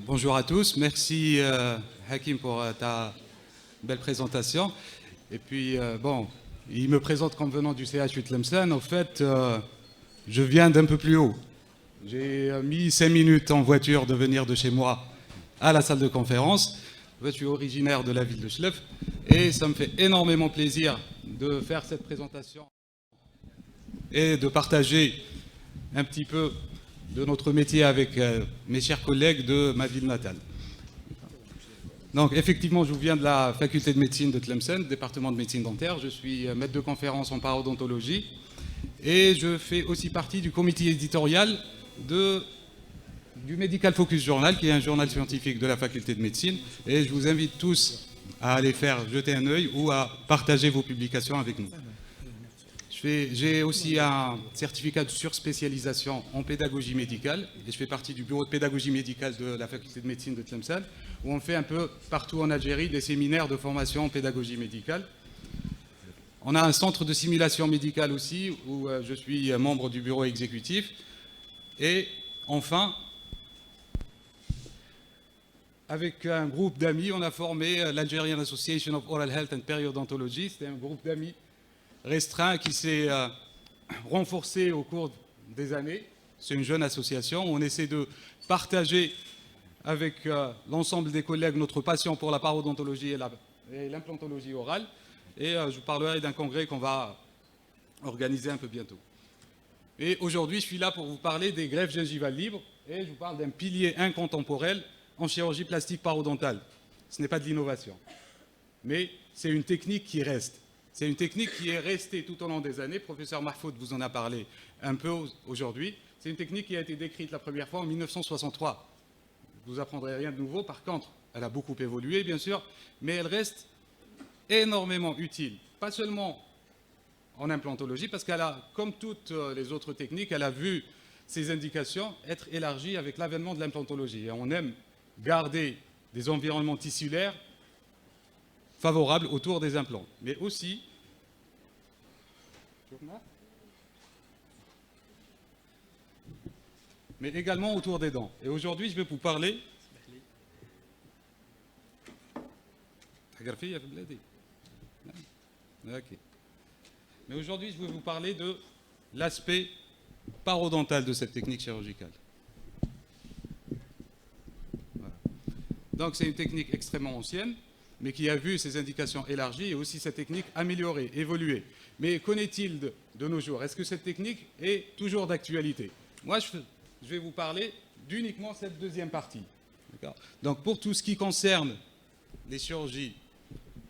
Bonjour à tous. Merci Hakim pour ta belle présentation. Et puis, bon, il me présente comme venant du CHU Tlemcen. En fait, je viens d'un peu plus haut. J'ai mis 5 minutes en voiture de venir de chez moi à la salle de conférence. En fait, je suis originaire de la ville de Chlef et ça me fait énormément plaisir de faire cette présentation et de partager un petit peu de notre métier avec mes chers collègues de ma ville natale. Donc effectivement, je viens de la faculté de médecine de Tlemcen, département de médecine dentaire. Je suis maître de conférence en parodontologie et je fais aussi partie du comité éditorial du Medical Focus Journal, qui est un journal scientifique de la faculté de médecine. Et je vous invite tous à aller faire jeter un œil ou à partager vos publications avec nous. J'ai aussi un certificat de surspécialisation en pédagogie médicale et je fais partie du bureau de pédagogie médicale de la faculté de médecine de Tlemcen, où on fait un peu partout en Algérie des séminaires de formation en pédagogie médicale. On a un centre de simulation médicale aussi, où je suis membre du bureau exécutif. Et enfin, avec un groupe d'amis, on a formé l'Algerian Association of Oral Health and Periodontology. C'est un groupe d'amis restreint qui s'est renforcé au cours des années. C'est une jeune association. On essaie de partager avec l'ensemble des collègues notre passion pour la parodontologie et l'implantologie orale. Et je vous parlerai d'un congrès qu'on va organiser un peu bientôt. Et aujourd'hui, je suis là pour vous parler des greffes gingivales libres et je vous parle d'un pilier incontemporel en chirurgie plastique parodontale. Ce n'est pas de l'innovation, mais c'est une technique qui reste. C'est une technique qui est restée tout au long des années. Professeur Mahfoud vous en a parlé un peu aujourd'hui. C'est une technique qui a été décrite la première fois en 1963. Vous ne apprendrez rien de nouveau. Par contre, elle a beaucoup évolué, bien sûr, mais elle reste énormément utile. Pas seulement en implantologie, parce qu'elle a, comme toutes les autres techniques, elle a vu ses indications être élargies avec l'avènement de l'implantologie. Et on aime garder des environnements tissulaires favorables autour des implants, mais aussi également autour des dents. Et aujourd'hui, je vais vous parler Mais aujourd'hui, je vais vous parler de l'aspect parodontal de cette technique chirurgicale. Voilà. Donc, c'est une technique extrêmement ancienne, mais qui a vu ses indications élargies et aussi sa technique améliorée, évoluer. Mais qu'en est-il de nos jours? Est-ce que cette technique est toujours d'actualité? Moi, je vais vous parler d'uniquement cette deuxième partie. Donc, pour tout ce qui concerne les chirurgies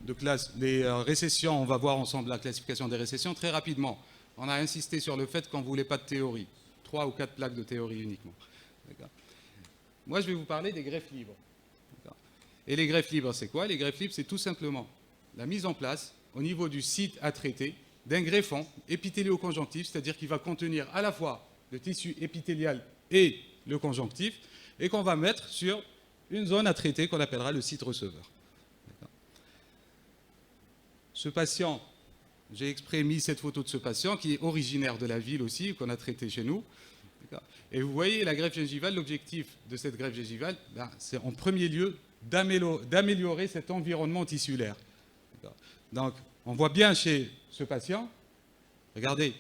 de classe, les récessions, on va voir ensemble la classification des récessions très rapidement. On a insisté sur le fait qu'on ne voulait pas de théorie. 3 ou 4 plaques de théorie uniquement. Moi, je vais vous parler des greffes libres. Et les greffes libres, c'est quoi? Les greffes libres, c'est tout simplement la mise en place, au niveau du site à traiter, d'un greffon épithéliaux-conjonctif, c'est-à-dire qu'il va contenir à la fois le tissu épithélial et le conjonctif, et qu'on va mettre sur une zone à traiter qu'on appellera le site receveur. Ce patient, j'ai exprès mis cette photo de ce patient qui est originaire de la ville aussi, qu'on a traité chez nous. Et vous voyez la greffe gingivale, l'objectif de cette greffe gingivale, c'est en premier lieu d'améliorer cet environnement tissulaire. Donc, on voit bien chez ce patient, regardez,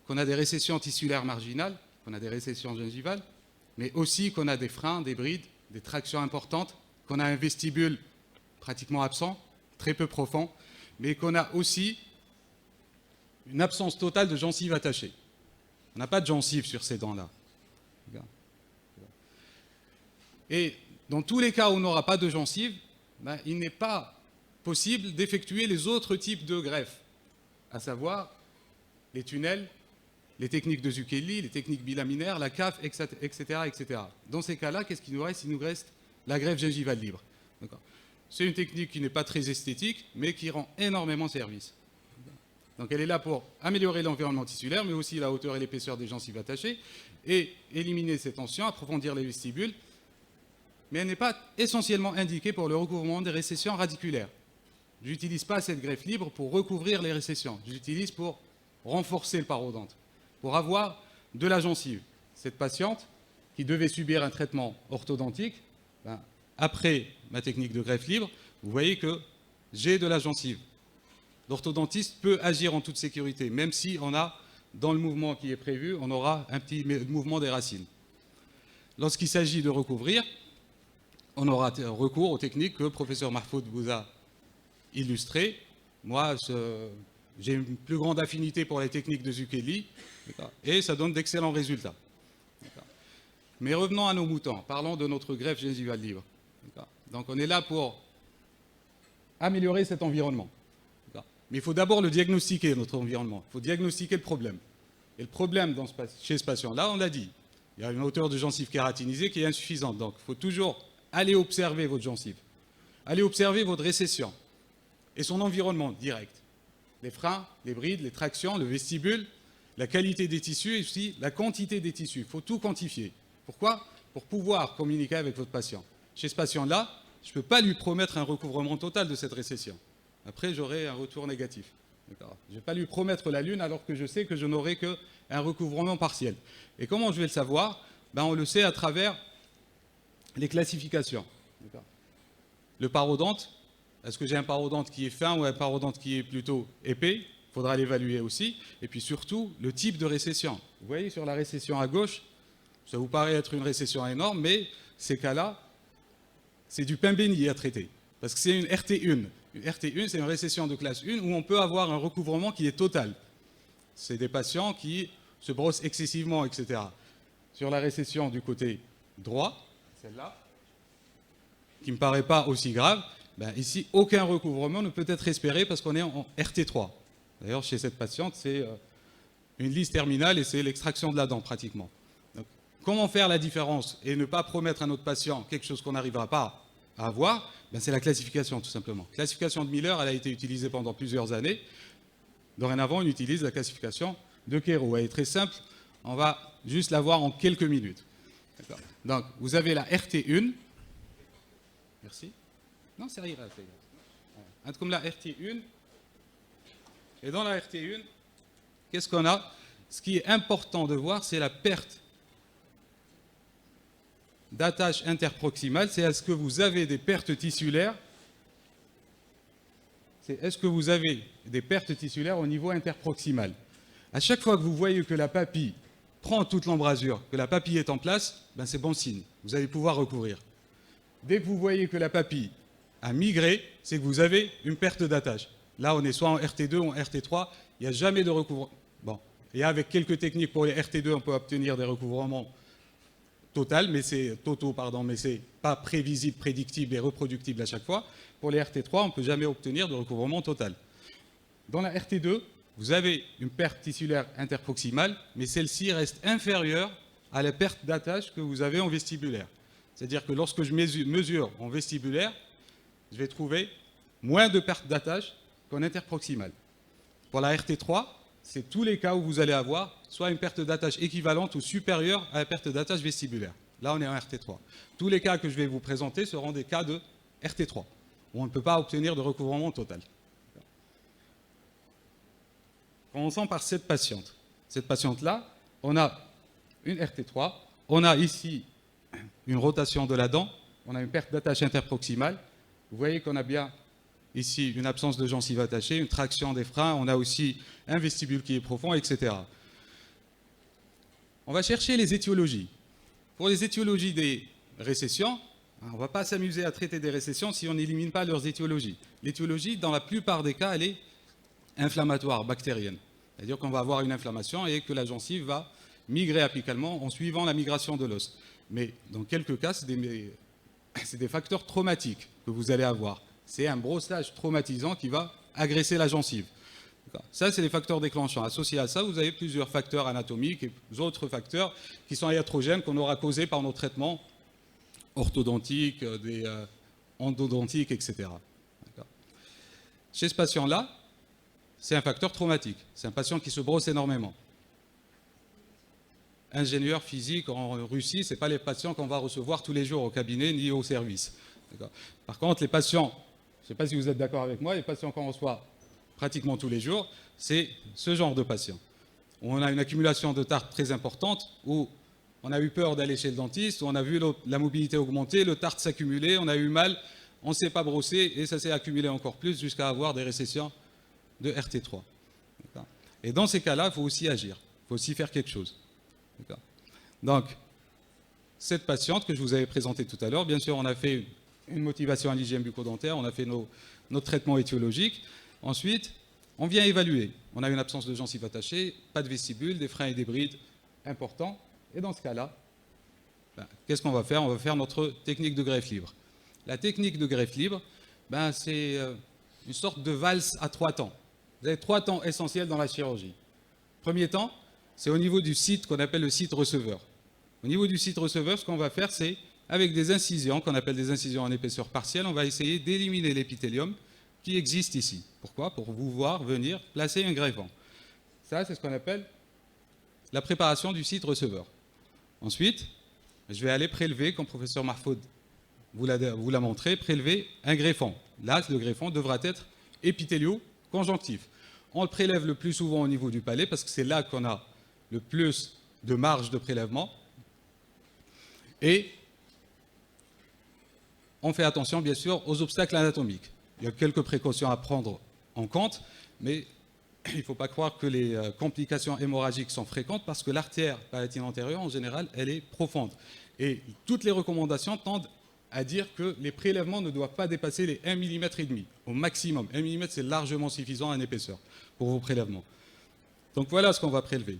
qu'on a des récessions tissulaires marginales, qu'on a des récessions gingivales, mais aussi qu'on a des freins, des brides, des tractions importantes, qu'on a un vestibule pratiquement absent, très peu profond, mais qu'on a aussi une absence totale de gencives attachées. On n'a pas de gencives sur ces dents-là. Et dans tous les cas où on n'aura pas de gencives, il n'est pas possible d'effectuer les autres types de greffes, à savoir les tunnels, les techniques de Zucchelli, les techniques bilaminaires, la CAF, etc., etc. Dans ces cas-là, qu'est-ce qu'il nous reste? Il nous reste la greffe gingivale libre. C'est une technique qui n'est pas très esthétique, mais qui rend énormément service. Donc elle est là pour améliorer l'environnement tissulaire, mais aussi la hauteur et l'épaisseur des gencives attachées, et éliminer ces tensions, approfondir les vestibules, mais elle n'est pas essentiellement indiquée pour le recouvrement des récessions radiculaires. Je n'utilise pas cette greffe libre pour recouvrir les récessions, je l'utilise pour renforcer le parodonte, pour avoir de la gencive. Cette patiente, qui devait subir un traitement orthodontique, ben, après ma technique de greffe libre, vous voyez que j'ai de la gencive. L'orthodontiste peut agir en toute sécurité, même si on a, dans le mouvement qui est prévu, on aura un petit mouvement des racines. Lorsqu'il s'agit de recouvrir, on aura recours aux techniques que le professeur Mahfoud vous a illustrées. Moi, j'ai une plus grande affinité pour les techniques de Zucchelli, et ça donne d'excellents résultats. Mais revenons à nos moutons, parlons de notre greffe gingivale libre. Donc on est là pour améliorer cet environnement. Mais il faut d'abord le diagnostiquer, notre environnement. Il faut diagnostiquer le problème. Et le problème chez ce patient-là, on l'a dit, il y a une hauteur de gencive kératinisée qui est insuffisante. Donc il faut toujours aller observer votre gencive, aller observer votre récession et son environnement direct. Les freins, les brides, les tractions, le vestibule, la qualité des tissus et aussi la quantité des tissus. Il faut tout quantifier. Pourquoi? Pour pouvoir communiquer avec votre patient. Chez ce patient-là, je ne peux pas lui promettre un recouvrement total de cette récession. Après, j'aurai un retour négatif. Je ne vais pas lui promettre la lune alors que je sais que je n'aurai qu'un recouvrement partiel. Et comment je vais le savoir? On le sait à travers les classifications. Le parodonte, est-ce que j'ai un parodonte qui est fin ou un parodonte qui est plutôt épais? Il faudra l'évaluer aussi. Et puis surtout, le type de récession. Vous voyez sur la récession à gauche, ça vous paraît être une récession énorme, mais ces cas-là, c'est du pain béni à traiter. Parce que c'est une RT1. Une RT1, c'est une récession de classe 1 où on peut avoir un recouvrement qui est total. C'est des patients qui se brossent excessivement, etc. Sur la récession du côté droit, celle-là, qui ne me paraît pas aussi grave, ici, aucun recouvrement ne peut être espéré parce qu'on est en RT3. D'ailleurs, chez cette patiente, c'est une lisse terminale et c'est l'extraction de la dent pratiquement. Donc, comment faire la différence et ne pas promettre à notre patient quelque chose qu'on n'arrivera pas à avoir? C'est la classification, tout simplement. La classification de Miller, elle a été utilisée pendant plusieurs années. Dorénavant, on utilise la classification de Kero. Elle est très simple, on va juste la voir en quelques minutes. Donc, vous avez la RT1. Merci. Non, c'est rien. Comme la RT1. Et dans la RT1, qu'est-ce qu'on a? Ce qui est important de voir, c'est la perte d'attache interproximale. C'est est-ce que vous avez des pertes tissulaires? C'est est-ce que vous avez des pertes tissulaires au niveau interproximal? À chaque fois que vous voyez que la papille prend toute l'embrasure, que la papille est en place, c'est bon signe. Vous allez pouvoir recouvrir. Dès que vous voyez que la papille a migré, c'est que vous avez une perte d'attache. Là, on est soit en RT2 ou en RT3, il n'y a jamais de recouvrement. Bon. Et avec quelques techniques pour les RT2, on peut obtenir des recouvrements totaux, mais c'est pas prévisible, prédictible et reproductible à chaque fois. Pour les RT3, on ne peut jamais obtenir de recouvrement total. Dans la RT2, vous avez une perte tissulaire interproximale, mais celle-ci reste inférieure à la perte d'attache que vous avez en vestibulaire. C'est-à-dire que lorsque je mesure en vestibulaire, je vais trouver moins de perte d'attache qu'en interproximale. Pour la RT3, c'est tous les cas où vous allez avoir soit une perte d'attache équivalente ou supérieure à la perte d'attache vestibulaire. Là, on est en RT3. Tous les cas que je vais vous présenter seront des cas de RT3, où on ne peut pas obtenir de recouvrement total. Commençons par cette patiente. Cette patiente-là, on a une RT3, on a ici une rotation de la dent, on a une perte d'attache interproximale. Vous voyez qu'on a bien ici une absence de gencive attachée, une traction des freins, on a aussi un vestibule qui est profond, etc. On va chercher les étiologies. Pour les étiologies des récessions, on ne va pas s'amuser à traiter des récessions si on n'élimine pas leurs étiologies. L'étiologie, dans la plupart des cas, elle est inflammatoire, bactérienne. C'est-à-dire qu'on va avoir une inflammation et que la gencive va migrer apicalement en suivant la migration de l'os. Mais dans quelques cas, c'est des facteurs traumatiques que vous allez avoir. C'est un brossage traumatisant qui va agresser la gencive. Ça, c'est les facteurs déclenchants. Associés à ça, vous avez plusieurs facteurs anatomiques et d'autres facteurs qui sont iatrogènes qu'on aura causés par nos traitements orthodontiques, endodontiques, etc. Chez ce patient-là, c'est un facteur traumatique. C'est un patient qui se brosse énormément. Ingénieur physique en Russie, ce n'est pas les patients qu'on va recevoir tous les jours au cabinet ni au service. Par contre, les patients, je ne sais pas si vous êtes d'accord avec moi, les patients qu'on reçoit pratiquement tous les jours, c'est ce genre de patients. On a une accumulation de tartre très importante où on a eu peur d'aller chez le dentiste, on a vu la mobilité augmenter, le tartre s'accumuler, on a eu mal, on ne s'est pas brossé et ça s'est accumulé encore plus jusqu'à avoir des récessions de RT3. Et dans ces cas-là, il faut aussi agir, il faut aussi faire quelque chose. Donc, cette patiente que je vous avais présentée tout à l'heure, bien sûr, on a fait une motivation à l'hygiène bucco-dentaire, on a fait notre traitement étiologique. Ensuite, on vient évaluer. On a une absence de gencives attachées, pas de vestibule, des freins et des brides importants. Et dans ce cas-là, qu'est-ce qu'on va faire? On va faire notre technique de greffe libre. La technique de greffe libre, c'est une sorte de valse à 3 temps. Vous avez 3 temps essentiels dans la chirurgie. Premier temps, c'est au niveau du site qu'on appelle le site receveur. Au niveau du site receveur, ce qu'on va faire, c'est, avec des incisions, qu'on appelle des incisions en épaisseur partielle, on va essayer d'éliminer l'épithélium qui existe ici. Pourquoi? Pour vous voir venir placer un greffon. Ça, c'est ce qu'on appelle la préparation du site receveur. Ensuite, je vais aller prélever, comme professeur Mahfoud vous l'a montré, prélever un greffon. Là, le greffon devra être épithélio-conjonctif. On le prélève le plus souvent au niveau du palais parce que c'est là qu'on a le plus de marge de prélèvement. Et on fait attention, bien sûr, aux obstacles anatomiques. Il y a quelques précautions à prendre en compte, mais il ne faut pas croire que les complications hémorragiques sont fréquentes parce que l'artère palatine antérieure, en général, elle est profonde. Et toutes les recommandations tendent à dire que les prélèvements ne doivent pas dépasser les 1,5 mm au maximum. 1 mm, c'est largement suffisant en épaisseur pour vos prélèvements. Donc voilà ce qu'on va prélever.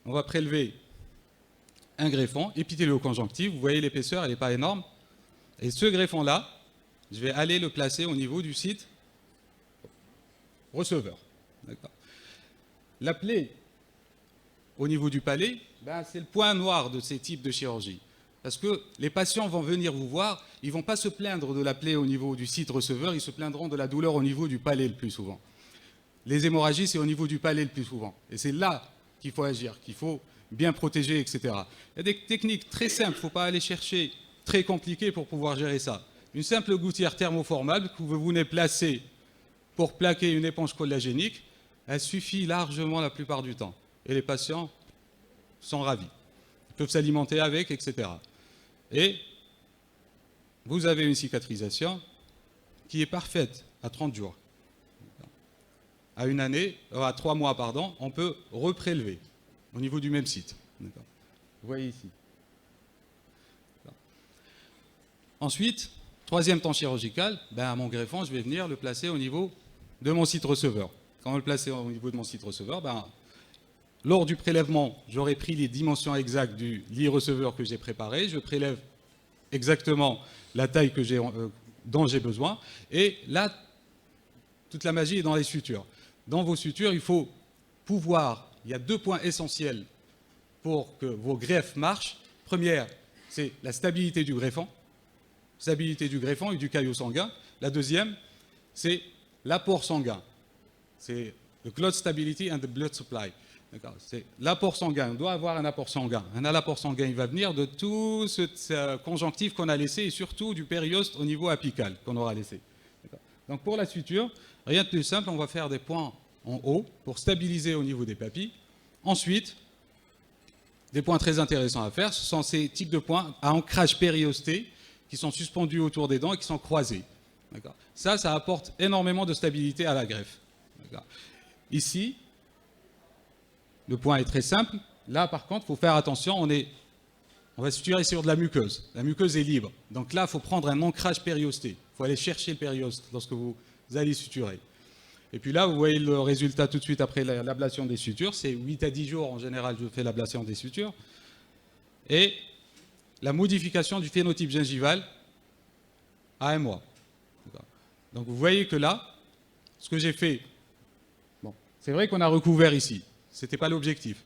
On va prélever un greffon épithélio-conjonctif. Vous voyez l'épaisseur, elle n'est pas énorme. Et ce greffon-là, je vais aller le placer au niveau du site receveur. La plaie au niveau du palais, c'est le point noir de ces types de chirurgie. Parce que les patients vont venir vous voir, ils ne vont pas se plaindre de la plaie au niveau du site receveur, ils se plaindront de la douleur au niveau du palais le plus souvent. Les hémorragies, c'est au niveau du palais le plus souvent. Et c'est là qu'il faut agir, qu'il faut bien protéger, etc. Il y a des techniques très simples, il ne faut pas aller chercher très compliquées pour pouvoir gérer ça. Une simple gouttière thermoformable que vous venez placer pour plaquer une éponge collagénique, elle suffit largement la plupart du temps. Et les patients sont ravis. Ils peuvent s'alimenter avec, etc. Et vous avez une cicatrisation qui est parfaite à 30 jours. À une année, à 3 mois, pardon, on peut reprélever au niveau du même site. Vous voyez ici. Ensuite, troisième temps chirurgical, mon greffon, je vais venir le placer au niveau de mon site receveur. Quand on le place au niveau de mon site receveur, lors du prélèvement, j'aurai pris les dimensions exactes du lit receveur que j'ai préparé. Je prélève exactement la taille dont j'ai besoin. Et là, toute la magie est dans les sutures. Dans vos sutures, il faut pouvoir... Il y a 2 points essentiels pour que vos greffes marchent. Première, c'est la stabilité du greffon. Stabilité du greffon et du caillot sanguin. La deuxième, c'est l'apport sanguin. C'est the clot stability and the blood supply. C'est l'apport sanguin. On doit avoir un apport sanguin. Un apport sanguin, il va venir de tout ce conjonctif qu'on a laissé et surtout du périoste au niveau apical qu'on aura laissé. Donc pour la suture, rien de plus simple, on va faire des points en haut pour stabiliser au niveau des papilles. Ensuite, des points très intéressants à faire, ce sont ces types de points à ancrage périosté qui sont suspendus autour des dents et qui sont croisés. Ça apporte énormément de stabilité à la greffe. Ici, le point est très simple. Là, par contre, il faut faire attention, on va suturer sur de la muqueuse. La muqueuse est libre. Donc là, il faut prendre un ancrage périosté. Il faut aller chercher le périoste lorsque vous allez suturer. Et puis là, vous voyez le résultat tout de suite après l'ablation des sutures. C'est 8 à 10 jours, en général, je fais l'ablation des sutures. Et la modification du phénotype gingival à 1 mois. Donc vous voyez que là, ce que j'ai fait, c'est vrai qu'on a recouvert ici. Ce n'était pas l'objectif.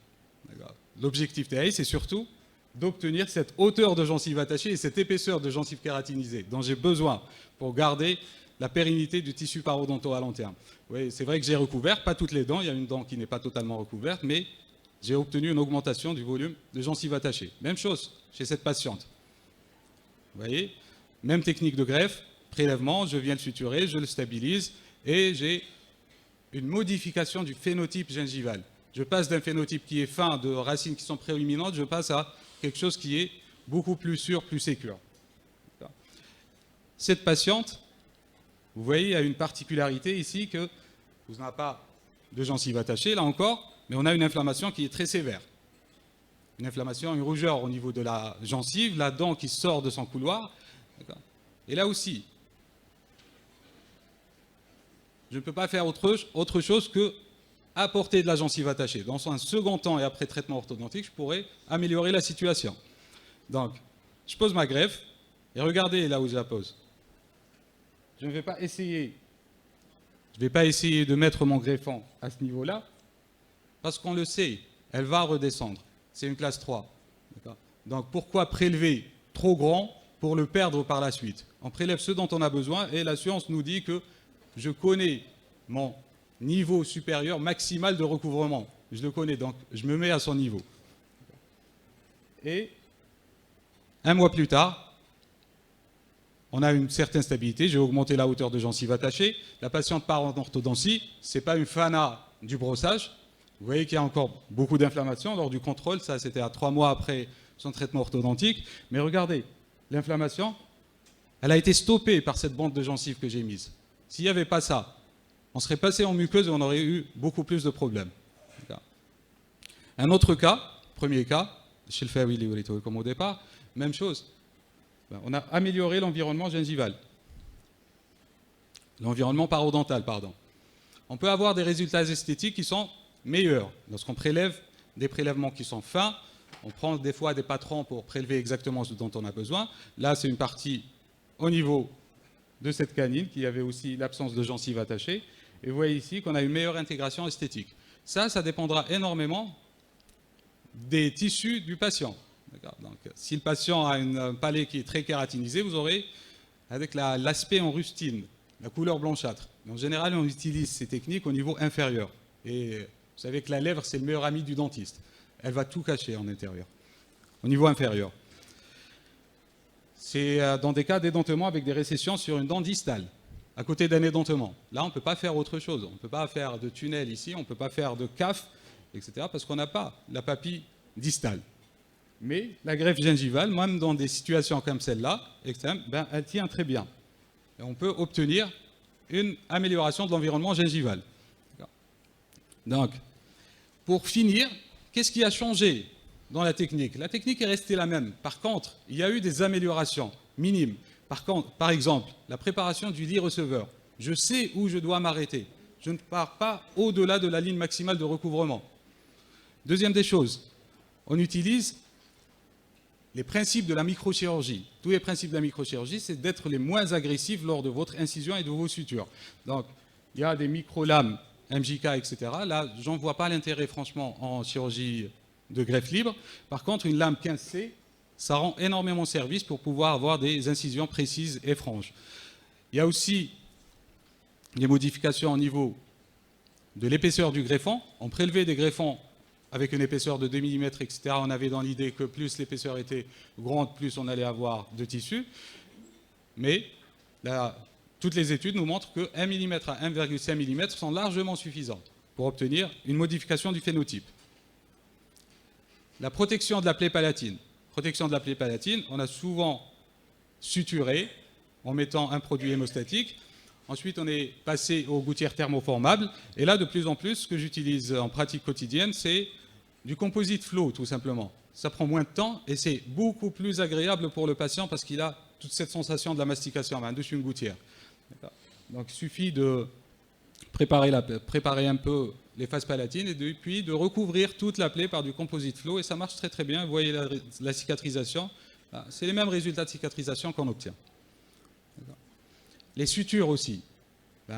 L'objectif TAI, c'est surtout d'obtenir cette hauteur de gencive attachée et cette épaisseur de gencive kératinisée dont j'ai besoin pour garder la pérennité du tissu parodontal à long terme. Oui, c'est vrai que j'ai recouvert, pas toutes les dents, il y a une dent qui n'est pas totalement recouverte, mais j'ai obtenu une augmentation du volume de gencive attachée. Même chose chez cette patiente. Vous voyez, même technique de greffe, prélèvement, je viens le suturer, je le stabilise et j'ai une modification du phénotype gingival. Je passe d'un phénotype qui est fin, de racines qui sont prééminentes, je passe à quelque chose qui est beaucoup plus sûr, plus sécure. Cette patiente, vous voyez, a une particularité ici que vous n'avez pas de gencive attachée, là encore, mais on a une inflammation qui est très sévère. Une inflammation, une rougeur au niveau de la gencive, la dent qui sort de son couloir. Et là aussi, je ne peux pas faire autre chose que apporter de la gencive attachée. Dans un second temps et après traitement orthodontique, je pourrais améliorer la situation. Donc, je pose ma greffe et regardez là où je la pose. Je ne vais pas essayer de mettre mon greffon à ce niveau-là, parce qu'on le sait, elle va redescendre. C'est une classe 3. Donc pourquoi prélever trop grand pour le perdre par la suite? On prélève ce dont on a besoin et la science nous dit que je connais mon niveau supérieur maximal de recouvrement. Je le connais, donc je me mets à son niveau. Et un mois plus tard, on a une certaine stabilité, j'ai augmenté la hauteur de gencive attachée. La patiente part en orthodontie, ce n'est pas une FANA du brossage. Vous voyez qu'il y a encore beaucoup d'inflammation lors du contrôle, ça c'était à 3 mois après son traitement orthodontique. Mais regardez, l'inflammation, elle a été stoppée par cette bande de gencive que j'ai mise. S'il n'y avait pas ça, on serait passé en muqueuse et on aurait eu beaucoup plus de problèmes. Un autre cas, premier cas, chez le Faouili comme au départ, même chose. On a amélioré l'environnement gingival. L'environnement parodontal, pardon. On peut avoir des résultats esthétiques qui sont meilleurs. Lorsqu'on prélève des prélèvements qui sont fins, on prend des fois des patrons pour prélever exactement ce dont on a besoin. Là, c'est une partie au niveau de cette canine qui avait aussi l'absence de gencive attachée. Et vous voyez ici qu'on a une meilleure intégration esthétique. Ça dépendra énormément des tissus du patient. Donc, si le patient a un palais qui est très kératinisé, vous aurez avec l'aspect en rustine, la couleur blanchâtre. En général, on utilise ces techniques au niveau inférieur. Et vous savez que la lèvre, c'est le meilleur ami du dentiste. Elle va tout cacher en intérieur. Au niveau inférieur. C'est dans des cas d'édentement avec des récessions sur une dent distale, à côté d'un édentement. Là, on ne peut pas faire autre chose. On ne peut pas faire de tunnel ici, on ne peut pas faire de CAF, etc. parce qu'on n'a pas la papille distale. Mais la greffe gingivale, même dans des situations comme celle-là, elle tient très bien. Et on peut obtenir une amélioration de l'environnement gingival. Donc, pour finir, qu'est-ce qui a changé dans la technique? La technique est restée la même. Par contre, il y a eu des améliorations minimes. Par exemple, la préparation du lit receveur. Je sais où je dois m'arrêter. Je ne pars pas au-delà de la ligne maximale de recouvrement. Deuxième des choses, on utilise les principes de la microchirurgie. Tous les principes de la microchirurgie, c'est d'être les moins agressifs lors de votre incision et de vos sutures. Donc, il y a des micro-lames, MJK, etc. Là, j'en vois pas l'intérêt, franchement, en chirurgie de greffe libre. Par contre, une lame 15C, ça rend énormément service pour pouvoir avoir des incisions précises et franches. Il y a aussi des modifications au niveau de l'épaisseur du greffon. On prélevait des greffons avec une épaisseur de 2 mm, etc. On avait dans l'idée que plus l'épaisseur était grande, plus on allait avoir de tissu. Mais toutes les études nous montrent que 1 mm à 1,5 mm sont largement suffisantes pour obtenir une modification du phénotype. La protection de la plaie palatine. Protection de la plaie palatine, on a souvent suturé en mettant un produit hémostatique. Ensuite, on est passé aux gouttières thermoformables. Et là, de plus en plus, ce que j'utilise en pratique quotidienne, c'est du composite flow, tout simplement. Ça prend moins de temps et c'est beaucoup plus agréable pour le patient parce qu'il a toute cette sensation de la mastication dessus une gouttière. Donc, il suffit de préparer un peu les faces palatines et puis de recouvrir toute la plaie par du composite flow et ça marche très très bien. Vous voyez la cicatrisation. C'est les mêmes résultats de cicatrisation qu'on obtient. Les sutures aussi.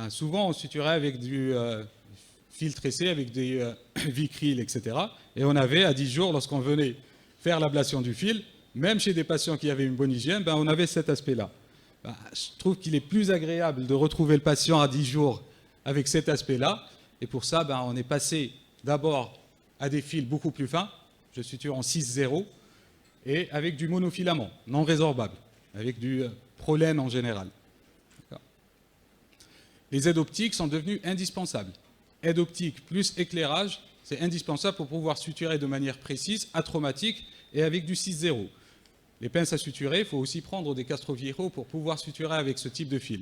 Souvent, on suturait avec du fil tressé, avec des Vicryl, etc. Et on avait, à 10 jours, lorsqu'on venait faire l'ablation du fil, même chez des patients qui avaient une bonne hygiène, on avait cet aspect-là. Je trouve qu'il est plus agréable de retrouver le patient à 10 jours avec cet aspect-là. Et pour ça, on est passé d'abord à des fils beaucoup plus fins. Je suture en 6-0 et avec du monofilament, non résorbable, avec du prolène en général. Les aides optiques sont devenues indispensables. Aide optique plus éclairage, c'est indispensable pour pouvoir suturer de manière précise, atraumatique et avec du 6-0. Les pinces à suturer, il faut aussi prendre des Castroviejo pour pouvoir suturer avec ce type de fil.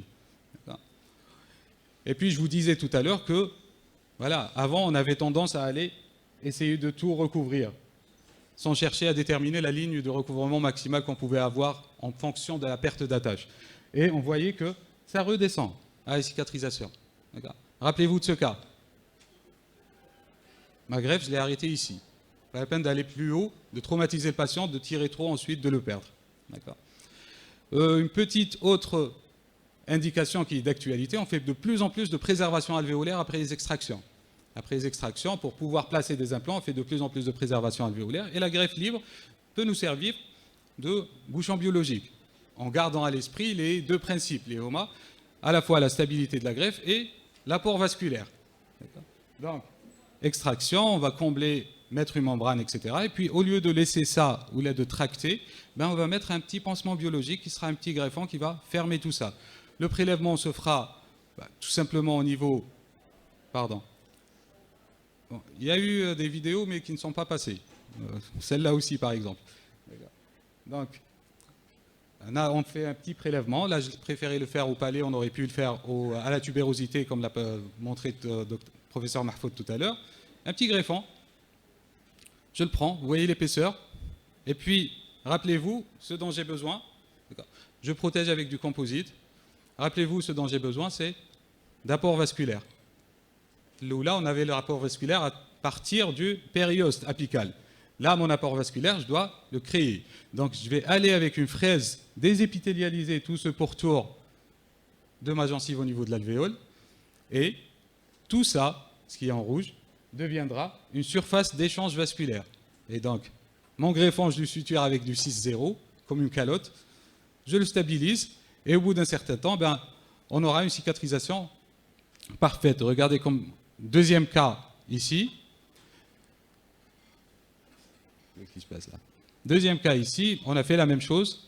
Et puis je vous disais tout à l'heure que, voilà, avant on avait tendance à aller essayer de tout recouvrir, sans chercher à déterminer la ligne de recouvrement maximale qu'on pouvait avoir en fonction de la perte d'attache. Et on voyait que ça redescend à la cicatrisation. Rappelez-vous de ce cas. Ma greffe, je l'ai arrêtée ici. Pas la peine d'aller plus haut, de traumatiser le patient, de tirer trop ensuite, de le perdre. Une petite autre indication qui est d'actualité, on fait de plus en plus de préservation alvéolaire après les extractions. Après les extractions, pour pouvoir placer des implants, on fait de plus en plus de préservation alvéolaire. Et la greffe libre peut nous servir de bouchon biologique, en gardant à l'esprit les deux principes, les HOMA, à la fois la stabilité de la greffe et l'apport vasculaire. Donc, extraction, on va combler, mettre une membrane, etc. Et puis, au lieu de laisser ça ou là de tracter, ben, on va mettre un petit pansement biologique qui sera un petit greffon qui va fermer tout ça. Le prélèvement se fera tout simplement au niveau... Pardon. Bon, il y a eu des vidéos, mais qui ne sont pas passées. Celle-là aussi, par exemple. Donc, on fait un petit prélèvement. Là, je préférais le faire au palais. On aurait pu le faire à la tubérosité, comme l'a montré le professeur Mahfoud tout à l'heure. Un petit greffon. Je le prends. Vous voyez l'épaisseur. Et puis, rappelez-vous ce dont j'ai besoin. Je protège avec du composite. Rappelez-vous, ce dont j'ai besoin, c'est d'apport vasculaire. Là, on avait le rapport vasculaire à partir du périoste apical. Là, mon apport vasculaire, je dois le créer. Donc, je vais aller avec une fraise désépithélialiser tout ce pourtour de ma gencive au niveau de l'alvéole. Et tout ça, ce qui est en rouge, deviendra une surface d'échange vasculaire. Et donc, mon greffon, je le suture avec du 6-0, comme une calotte. Je le stabilise. Et au bout d'un certain temps, ben, on aura une cicatrisation parfaite. Regardez comme deuxième cas ici. Qu'est-ce qui se passe là? Deuxième cas ici, on a fait la même chose.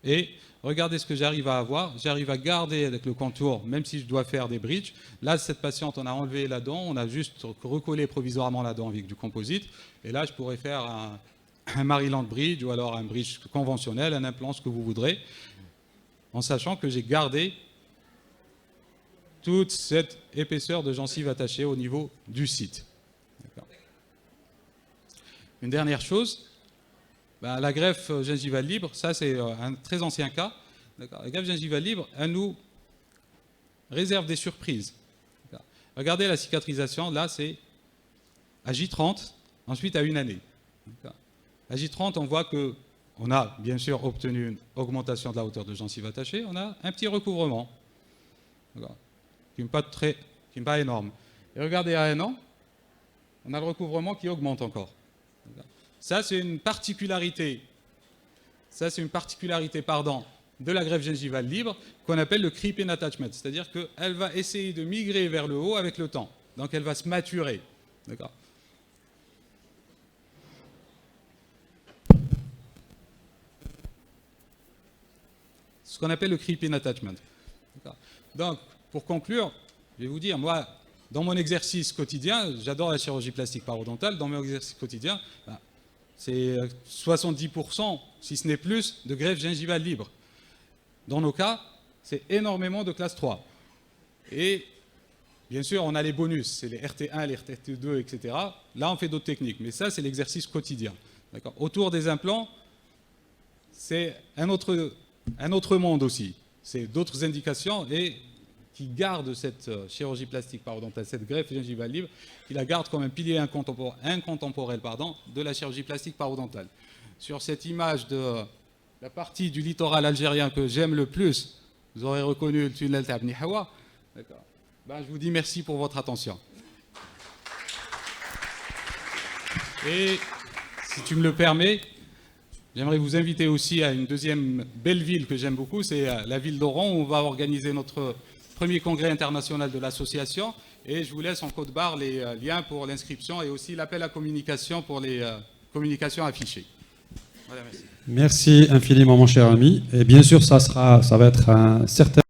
Et regardez ce que j'arrive à avoir. J'arrive à garder avec le contour, même si je dois faire des bridges. Là, cette patiente, on a enlevé la dent. On a juste recollé provisoirement la dent avec du composite. Et là, je pourrais faire un Maryland bridge ou alors un bridge conventionnel, un implant, ce que vous voudrez, en sachant que j'ai gardé toute cette épaisseur de gencive attachée au niveau du site. Une dernière chose, la greffe gingivale libre, ça c'est un très ancien cas. La greffe gingivale libre, elle nous réserve des surprises. Regardez la cicatrisation, là c'est à J30, ensuite à 1 année. À J30, on voit que on a bien sûr obtenu une augmentation de la hauteur de gencive attachée, on a un petit recouvrement, qui n'est pas énorme. Et regardez à 1 an, on a le recouvrement qui augmente encore. Ça, c'est une particularité. De la greffe gingivale libre qu'on appelle le creeping attachment, c'est-à-dire qu'elle va essayer de migrer vers le haut avec le temps. Donc, elle va se maturer. D'accord ? Ce qu'on appelle le creeping attachment. Donc, pour conclure, je vais vous dire, moi, dans mon exercice quotidien, j'adore la chirurgie plastique parodontale, dans mon exercice quotidien, c'est 70%, si ce n'est plus, de greffe gingivale libre. Dans nos cas, c'est énormément de classe 3. Et bien sûr, on a les bonus, c'est les RT1, les RT2, etc. Là, on fait d'autres techniques, mais ça, c'est l'exercice quotidien. Autour des implants, c'est un autre monde aussi. C'est d'autres indications et qui gardent cette chirurgie plastique parodontale, cette greffe gingivale libre, qui la garde comme un pilier incontemporel de la chirurgie plastique parodontale. Sur cette image de la partie du littoral algérien que j'aime le plus, vous aurez reconnu le tunnel Tabni Hawa. Je vous dis merci pour votre attention. Et si tu me le permets, j'aimerais vous inviter aussi à une deuxième belle ville que j'aime beaucoup, c'est la ville d'Oran, où on va organiser notre premier congrès international de l'association. Et je vous laisse en code-barre les liens pour l'inscription et aussi l'appel à communication pour les communications affichées. Voilà, merci. Merci infiniment, mon cher ami. Et bien sûr, ça va être un certain...